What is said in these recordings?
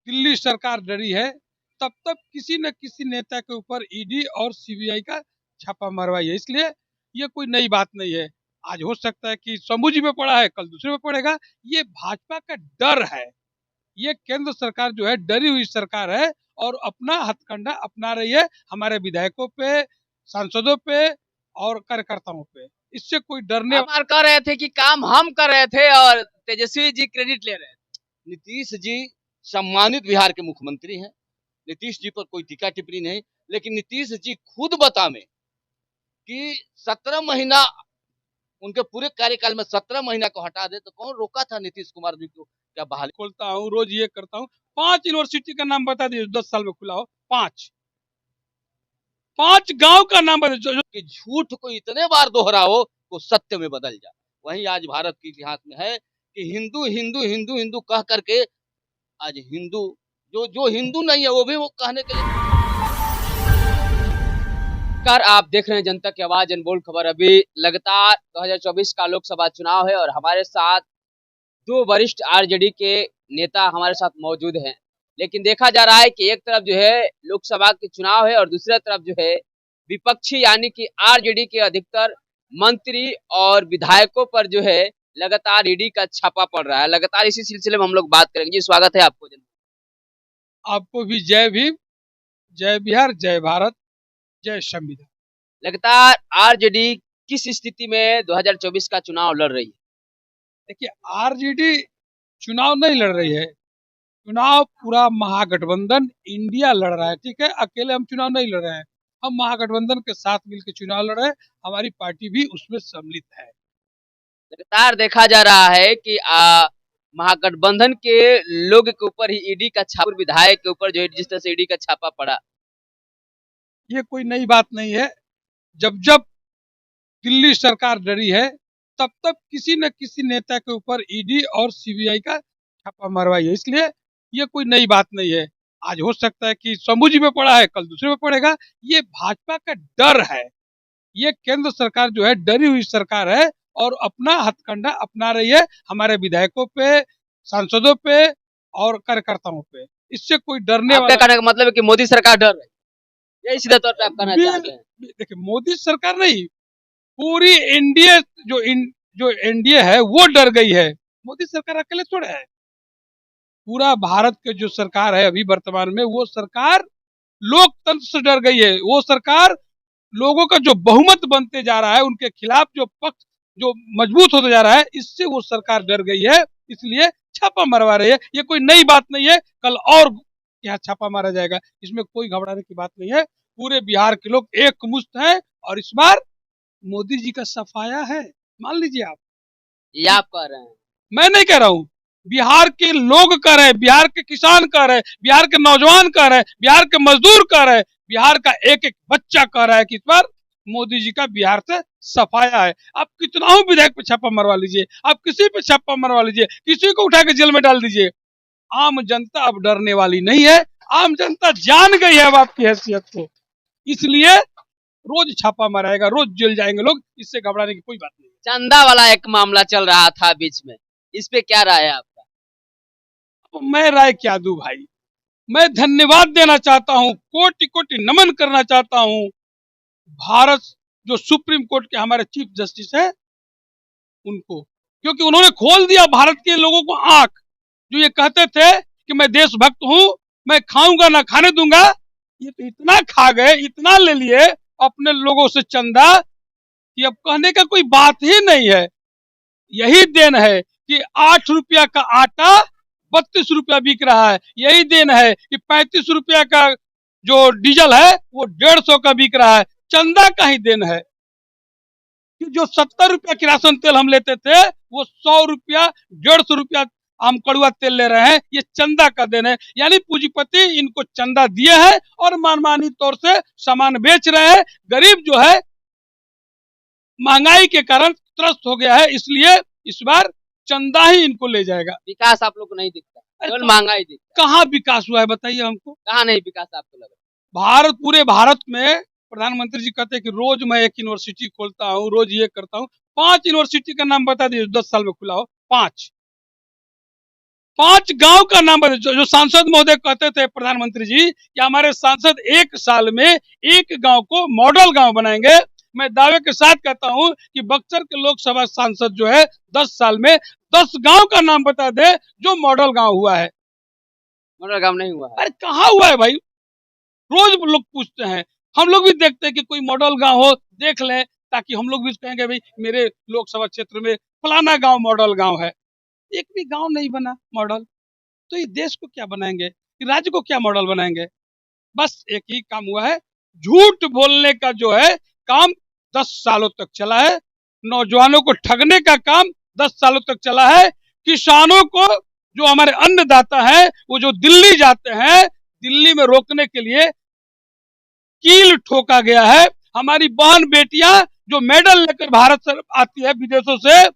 दिल्ली सरकार डरी है, तब तक किसी न किसी नेता के ऊपर ईडी और सीबीआई का छापा मरवाई है। इसलिए ये कोई नई बात नहीं है। आज हो सकता है कि शंभू जी पे पड़ा है, कल दूसरे पे पड़ेगा। ये भाजपा का डर है। ये केंद्र सरकार जो है डरी हुई सरकार है और अपना हथकंडा अपना रही है हमारे विधायकों पे, सांसदों पे और कार्यकर्ताओं पे। इससे कोई डरने आप कह रहे थे कि काम हम कर रहे थे और तेजस्वी जी क्रेडिट ले रहे थे। नीतीश जी सम्मानित बिहार के मुख्यमंत्री हैं। नीतीश जी पर कोई टीका टिप्पणी नहीं, लेकिन नीतीश जी खुद बतावे कि 17 महीना उनके पूरे कार्यकाल में 17 महीना को हटा दे तो कौन रोका था नीतीश कुमार जी को? क्या बहाली खोलता हूँ, रोज ये करता हूँ। 5 यूनिवर्सिटी का नाम बता दीजिए 10 साल में खुला हो। 5 गांव का नाम बता दीजिए। कि झूठ को इतने बार दोहराओ तो सत्य में बदल जाए। वही आज भारत के इतिहास में है कि हिंदू हिंदू हिंदू हिंदू कह करके आज हिंदू जो हिंदू नहीं है वो भी वो कहने के लिए। आप देख रहे हैं जनता की आवाज अनमोल खबर। अभी लगातार 2024 का लोकसभा चुनाव है और हमारे साथ दो वरिष्ठ आरजेडी के नेता हमारे साथ मौजूद हैं। लेकिन देखा जा रहा है कि एक तरफ जो है लोकसभा के चुनाव है और दूसरी तरफ जो है विपक्षी यानी कि आरजेडी के अधिकतर मंत्री और विधायकों पर जो है लगातार ईडी का छापा पड़ रहा है। लगातार इसी सिलसिले में हम लोग बात करेंगे। जी स्वागत है आपको। आपको भी जय भीम, जय बिहार, जय भारत, जय संविधान। लगातार आरजेडी किस स्थिति में 2024 का चुनाव लड़ रही है? देखिए, आरजेडी चुनाव नहीं लड़ रही है, चुनाव पूरा महागठबंधन इंडिया लड़ रहा है। ठीक है, अकेले हम चुनाव नहीं लड़ रहे हैं, हम महागठबंधन के साथ मिलकर चुनाव लड़ रहे हैं। हमारी पार्टी भी उसमें सम्मिलित है। लगातार देखा जा रहा है कि महागठबंधन के लोग के ऊपर ही ईडी का छापा, विधायक के ऊपर जो है जिस तरह से ईडी का छापा पड़ा, ये कोई नई बात नहीं है। जब जब दिल्ली सरकार डरी है, तब तक किसी न किसी नेता के ऊपर ईडी और सीबीआई का छापा मरवाई है। इसलिए ये कोई नई बात नहीं है। आज हो सकता है कि शंभू जी पे पड़ा है, कल दूसरे पे पड़ेगा। ये भाजपा का डर है। ये केंद्र सरकार जो है डरी हुई सरकार है और अपना हथकंडा अपना रही है हमारे विधायकों पे, सांसदों पे और कार्यकर्ताओं पे। इससे कोई डरने आपका कहने का मतलब है कि मोदी सरकार डर रही है, यही सीधा तौर पे आप कहना चाहते हैं? देखिए, मोदी सरकार नहीं, पूरी एनडीए जो एनडीए है वो डर गई है। मोदी सरकार अकेले थोड़े है। पूरा भारत के जो सरकार है अभी वर्तमान में, वो सरकार लोकतंत्र से डर गई है। वो सरकार लोगों का जो बहुमत बनते जा रहा है, उनके खिलाफ जो पक्ष जो मजबूत होते जा रहा है, इससे वो सरकार डर गई है। इसलिए छापा मरवा रही है। ये कोई नई बात नहीं है। कल और यहाँ छापा मारा जाएगा, इसमें कोई घबराने की बात नहीं है। पूरे बिहार के लोग एकमुश्त हैं और इस बार मोदी जी का सफाया है, मान लीजिए आप। ये आप कह रहे हैं? मैं नहीं कह रहा हूँ, बिहार के लोग कह रहे हैं, बिहार के किसान कह रहे हैं, बिहार के नौजवान कह रहे हैं, बिहार के मजदूर कह रहे हैं, बिहार का एक एक बच्चा कह रहा है कि इस बार मोदी जी का बिहार से सफाया है। आप कितना ही विधायक पे छापा मरवा लीजिए, आप किसी पे छापा मरवा लीजिए, किसी को उठा के जेल में डाल दीजिए, आम जनता अब डरने वाली नहीं है। आम जनता जान गई है अब आपकी हैसियत को। इसलिए रोज छापा मराएगा, रोज जेल जाएंगे लोग। इससे घबराने की कोई बात नहीं। चंदा वाला एक मामला चल रहा था बीच में, इस पे क्या राय है आपका? तो मैं राय क्या दूं भाई, मैं धन्यवाद देना चाहता हूं, कोटि कोटि नमन करना चाहता हूं भारत जो सुप्रीम कोर्ट के हमारे चीफ जस्टिस है उनको, क्योंकि उन्होंने खोल दिया भारत के लोगों को आंख। जो ये कहते थे कि मैं देशभक्त हूं, मैं खाऊंगा ना खाने दूंगा, ये तो इतना खा गए, इतना ले लिए अपने लोगों से चंदा कि अब कहने का कोई बात ही नहीं है। यही देन है कि 8 रुपया का आटा 32 रुपया बिक रहा है। यही देन है कि 35 रुपया का जो डीजल है वो 150 का बिक रहा है। चंदा का ही देन है कि जो 70 रुपया किरासन तेल हम लेते थे, वो 100 रुपया 150 रुपया हम कड़ुआ तेल ले रहे हैं। ये चंदा का देन है। यानी पूंजीपति इनको चंदा दिए हैं और मनमानी तौर से सामान बेच रहे हैं। गरीब जो है महंगाई के कारण त्रस्त हो गया है, इसलिए इस बार चंदा ही इनको ले जाएगा। विकास आप लोग को नहीं दिखता, केवल महंगाई दिखता। कहाँ विकास हुआ है बताइए हमको? कहाँ नहीं विकास आपको लग रहा? भारत, पूरे भारत में प्रधानमंत्री जी कहते हैं कि रोज मैं एक यूनिवर्सिटी खोलता हूँ, रोज ये करता हूँ। 5 यूनिवर्सिटी का नाम बता दीजिए 10 साल में खुला हो। 5 5 गांव का नाम बता, जो सांसद महोदय कहते थे प्रधानमंत्री जी कि हमारे सांसद 1 साल में एक गांव को मॉडल गांव बनाएंगे। मैं दावे के साथ कहता हूं कि बक्सर के लोकसभा सांसद जो है 10 साल में 10 गांव का नाम बता दे जो मॉडल गांव हुआ है। मॉडल गांव नहीं हुआ है। अरे कहाँ हुआ है भाई, रोज लोग पूछते हैं, हम लोग भी देखते हैं कि कोई मॉडल गांव हो देख लें, ताकि हम लोग भी कहेंगे भाई मेरे लोकसभा क्षेत्र में फलाना गांव मॉडल गांव है। एक भी गांव नहीं बना मॉडल, तो ये देश को क्या बनाएंगे, राज्य को क्या मॉडल बनाएंगे। बस एक ही काम हुआ है, झूठ बोलने का जो है काम 10 सालों तक चला है, नौजवानों को ठगने का काम 10 सालों तक चला है, किसानों को जो हमारे अन्नदाता हैं वो जो दिल्ली जाते हैं, दिल्ली में रोकने के लिए कील ठोका गया है। हमारी बहन बेटियां जो मेडल लेकर भारत से आती है विदेशों से,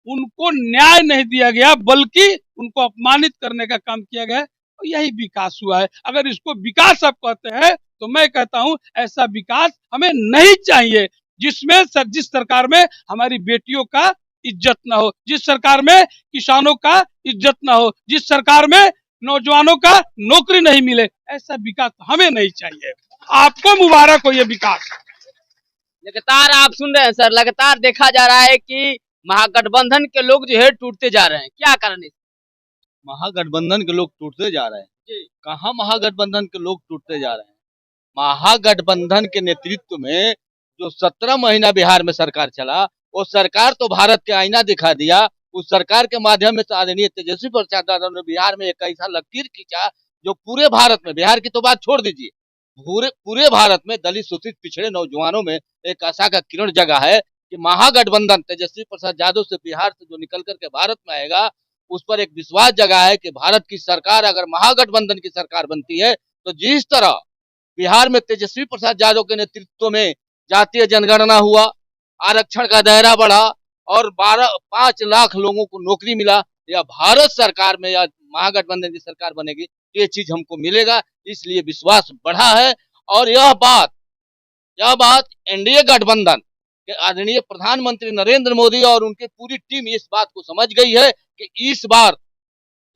उनको न्याय नहीं दिया गया, बल्कि उनको अपमानित करने का काम किया गया। तो यही विकास हुआ है। अगर इसको विकास आप कहते हैं तो मैं कहता हूं ऐसा विकास हमें नहीं चाहिए, जिसमें जिस सरकार में हमारी बेटियों का इज्जत ना हो, जिस सरकार में किसानों का इज्जत ना हो, जिस सरकार में नौजवानों का नौकरी नहीं मिले, ऐसा विकास हमें नहीं चाहिए। आपको मुबारक हो ये विकास। लगातार आप सुन रहे हैं सर, लगातार देखा जा रहा है कि महागठबंधन के लोग जो है टूटते जा रहे हैं, क्या कारण है? महागठबंधन के लोग टूटते जा रहे हैं। जी। कहाँ महागठबंधन के लोग टूटते जा रहे हैं? महागठबंधन के नेतृत्व में जो 17 महीना बिहार में सरकार चला, वो सरकार तो भारत के आईना दिखा दिया। उस सरकार के माध्यम से आदरणीय तेजस्वी प्रसाद यादव ने बिहार में एक ऐसा लकीर खींचा जो पूरे भारत में, बिहार की तो बात छोड़ दीजिए, पूरे भारत में दलित शोषित पिछड़े नौजवानों में एक आशा का किरण जगा है कि महागठबंधन तेजस्वी प्रसाद यादव से बिहार से जो निकल करके भारत में आएगा, उस पर एक विश्वास जगा है कि भारत की सरकार अगर महागठबंधन की सरकार बनती है तो जिस तरह बिहार में तेजस्वी प्रसाद यादव के नेतृत्व में जातीय जनगणना हुआ, आरक्षण का दायरा बढ़ा और 5 लाख लोगों को नौकरी मिला, या भारत सरकार में या महागठबंधन की सरकार बनेगी ये चीज हमको मिलेगा। इसलिए विश्वास बढ़ा है। और यह बात एनडीए गठबंधन के आदरणीय प्रधानमंत्री नरेंद्र मोदी और उनकी पूरी टीम इस बात को समझ गई है कि इस बार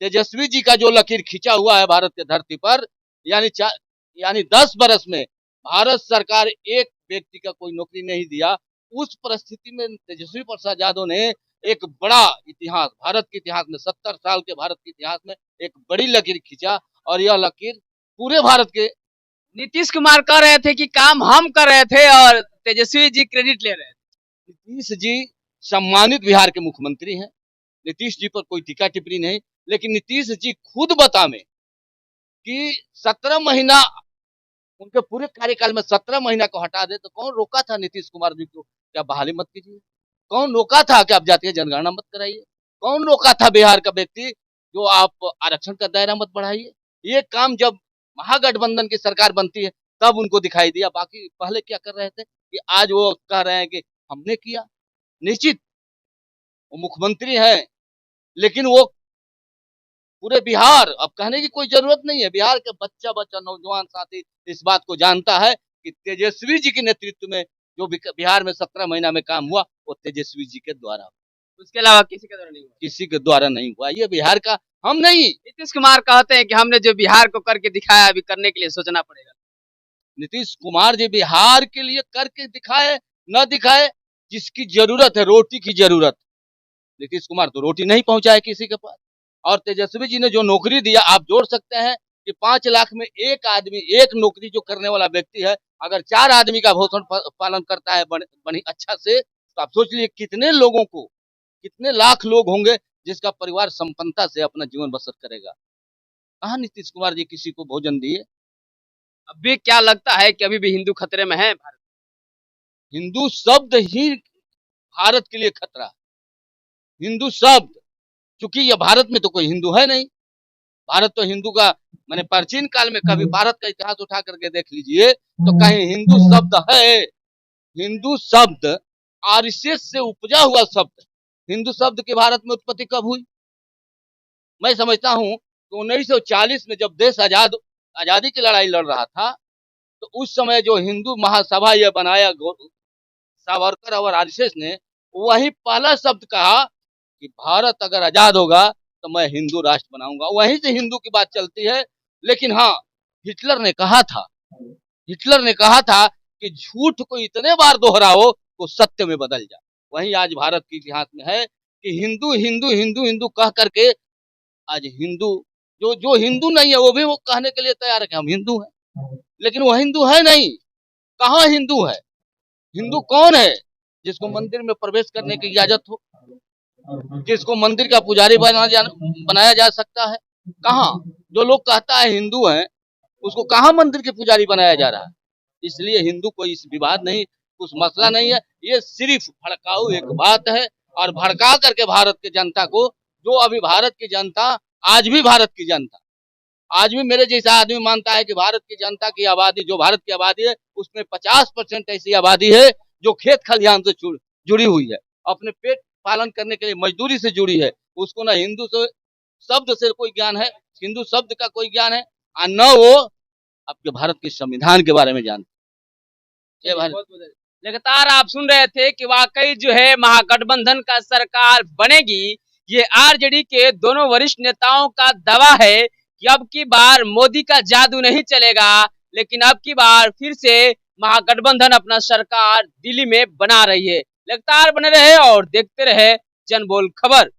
तेजस्वी जी का जो लकीर खींचा हुआ है भारत की धरती पर, यानी 10 बरस में भारत सरकार एक व्यक्ति का कोई नौकरी नहीं दिया, उस परिस्थिति में तेजस्वी प्रसाद यादव ने एक बड़ा इतिहास, भारत के इतिहास में 70 साल के भारत के इतिहास में एक बड़ी लकीर खींचा। और यह लकीर पूरे भारत के, नीतीश कुमार कह रहे थे कि काम हम कर रहे थे और तेजस्वी जी क्रेडिट ले रहे थे। नीतीश जी सम्मानित बिहार के मुख्यमंत्री हैं, नीतीश जी पर कोई टीका टिप्पणी नहीं, लेकिन नीतीश जी खुद बतावे कि 17 महीना उनके पूरे कार्यकाल में 17 महीना को हटा दे तो कौन रोका था नीतीश कुमार जी को क्या बहाली मत कीजिए? कौन रोका था कि आप जातीय जनगणना मत कराइए? कौन रोका था बिहार का व्यक्ति जो आप आरक्षण का दायरा मत बढ़ाइए? ये काम जब महागठबंधन की सरकार बनती है तब उनको दिखाई दिया। बाकी पहले क्या कर रहे थे कि आज वो कह रहे हैं कि हमने किया। निश्चित वो मुख्यमंत्री है, लेकिन वो पूरे बिहार, अब कहने की कोई जरूरत नहीं है, बिहार के बच्चा नौजवान साथी इस बात को जानता है कि तेजस्वी जी के नेतृत्व में जो बिहार में 17 महीना में काम हुआ वो तेजस्वी जी के द्वारा, उसके अलावा किसी के द्वारा नहीं हुआ। किसी के द्वारा नहीं हुआ। ये बिहार का हम नहीं। नीतीश कुमार कहते हैं कि हमने जो बिहार को करके दिखाया, अभी करने के लिए सोचना पड़ेगा। नीतीश कुमार जी बिहार के लिए करके दिखाए न दिखाए, जिसकी जरूरत है, रोटी की जरूरत, नीतीश कुमार तो रोटी नहीं पहुंचाए किसी के पास। और तेजस्वी जी ने जो नौकरी दिया, आप जोड़ सकते हैं कि 5 लाख में एक आदमी, एक नौकरी जो करने वाला व्यक्ति है, अगर 4 आदमी का भोजन पालन करता है बड़ी अच्छा से, तो आप सोच लीजिए कितने लोगों को, कितने लाख लोग होंगे जिसका परिवार संपन्नता से अपना जीवन बसर करेगा। कहाँ नीतीश कुमार जी किसी को भोजन दिए? अभी क्या लगता है कि अभी भी हिंदू खतरे में है? भारत हिंदू शब्द ही भारत के लिए खतरा है। हिंदू शब्द, क्योंकि ये भारत में तो कोई हिंदू है नहीं। भारत तो हिंदू का, मैंने प्राचीन काल में कभी भारत का इतिहास उठा करके देख लीजिए तो कहीं हिंदू शब्द है? हिंदू शब्द आरएसएस से उपजा हुआ शब्द। हिंदू शब्द की भारत में उत्पत्ति कब हुई? मैं समझता हूं कि 1940 में जब देश आजादी की लड़ाई लड़ रहा था, तो उस समय जो हिंदू महासभा यह बनाया सावरकर और आरएसएस ने, वही पहला शब्द कहा कि भारत अगर आजाद होगा तो मैं हिंदू राष्ट्र बनाऊंगा। वहीं से हिंदू की बात चलती है। लेकिन हाँ, हिटलर ने कहा था कि झूठ को इतने बार दोहराओ तो सत्य में बदल जाए। वहीं आज भारत के इतिहास में है कि हिंदू हिंदू हिंदू हिंदू कह करके आज हिंदू जो हिंदू नहीं है वो भी वो कहने के लिए तैयार है कि हम हिंदू हैं, लेकिन वो हिंदू है नहीं। कहाँ हिंदू है? हिंदू कौन है? जिसको मंदिर में प्रवेश करने की इजाजत हो, जिसको मंदिर का पुजारी बनाया जा सकता है। कहाँ? जो लोग कहता है हिंदू है उसको कहाँ मंदिर के पुजारी बनाया जा रहा है? इसलिए हिंदू कोई इस विवाद नहीं, कुछ मसला नहीं है। ये सिर्फ भड़काऊ एक बात है और भड़का करके भारत की जनता को, जो अभी भारत की जनता आज भी मेरे जैसा आदमी मानता है कि भारत की जनता की आबादी, जो भारत की आबादी है उसमें 50% ऐसी आबादी है जो खेत खलिहान से जुड़ी हुई है, अपने पेट पालन करने के लिए मजदूरी से जुड़ी है। उसको ना हिंदू से शब्द से कोई ज्ञान है, हिंदू शब्द का कोई ज्ञान है, और न वो आपके भारत के संविधान के बारे में जानते। लगातार आप सुन रहे थे कि वाकई जो है महागठबंधन का सरकार बनेगी। ये आरजेडी के दोनों वरिष्ठ नेताओं का दावा है कि अब की बार मोदी का जादू नहीं चलेगा, लेकिन अब की बार फिर से महागठबंधन अपना सरकार दिल्ली में बना रही है। लगातार बने रहे और देखते रहे जनबोल खबर।